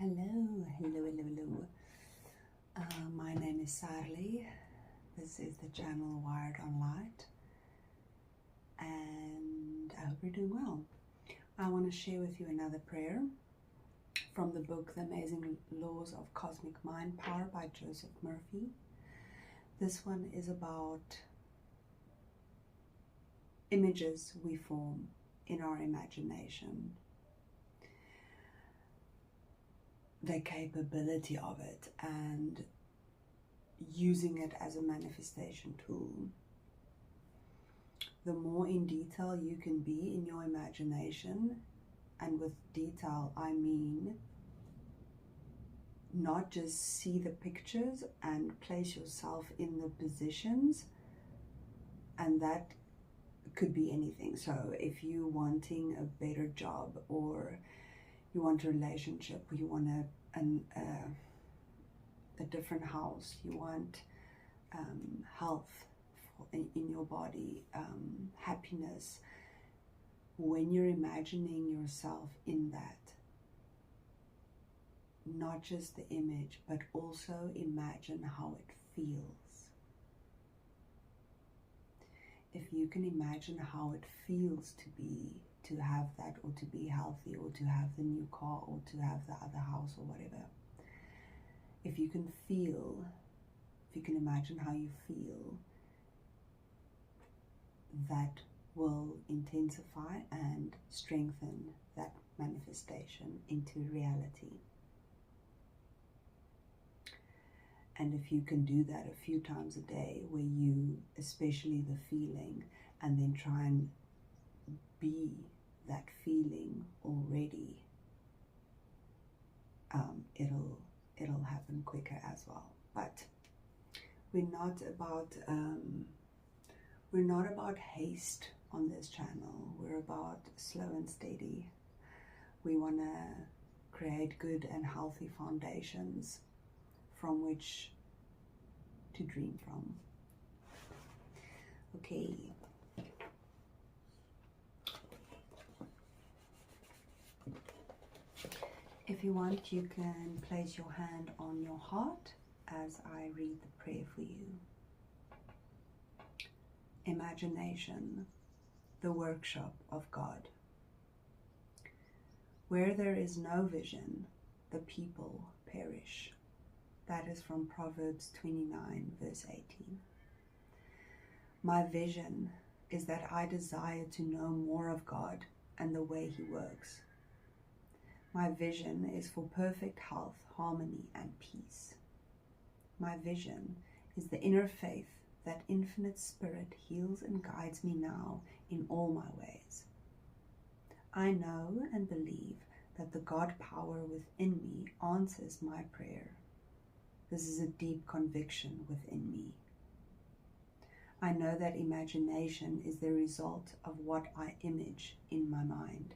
Hello. My name is Radleigh. This is the channel Wiredonlight, and I hope you're doing well. I want to share with you another prayer from the book The Amazing Laws of Cosmic Mind Power by Joseph Murphy. This one is about images we form in our imagination, the capability of it, and using it as a manifestation tool. The more in detail you can be in your imagination, and with detail I mean not just see the pictures and place yourself in the positions, and that could be anything. So if you're wanting a better job, or you want a relationship, or you want a different house, you want health in your body, happiness, when you're imagining yourself in that, not just the image, but also imagine how it feels. If you can imagine how it feels to have that, or to be healthy, or to have the new car, or to have the other house, or whatever. If you can imagine how you feel, that will intensify and strengthen that manifestation into reality. And if you can do that a few times a day, where you, especially the feeling, and then try and be that feeling already, it'll happen quicker as well. But we're not about haste on this channel. We're about slow and steady. We want to create good and healthy foundations from which to dream from. Okay. If you want, you can place your hand on your heart as I read the prayer for you. Imagination, the workshop of God. Where there is no vision, the people perish. That is from Proverbs 29, verse 18. My vision is that I desire to know more of God and the way He works. My vision is for perfect health, harmony, and peace. My vision is the inner faith that infinite spirit heals and guides me now in all my ways. I know and believe that the God power within me answers my prayer. This is a deep conviction within me. I know that imagination is the result of what I image in my mind.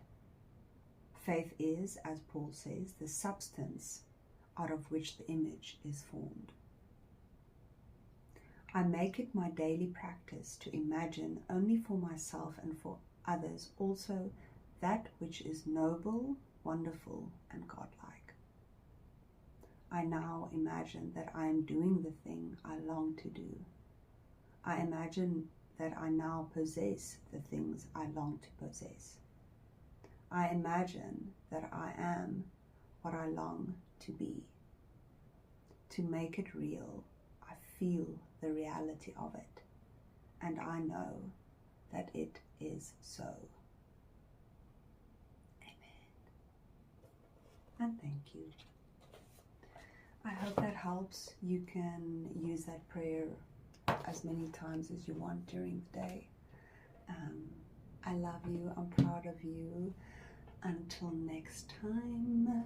Faith is, as Paul says, the substance out of which the image is formed. I make it my daily practice to imagine only for myself and for others also that which is noble, wonderful, and godlike. I now imagine that I am doing the thing I long to do. I imagine that I now possess the things I long to possess. I imagine that I am what I long to be. To make it real, I feel the reality of it, and I know that it is so. Amen. And thank you. I hope that helps. You can use that prayer as many times as you want during the day. I love you. I'm proud of you. Until next time.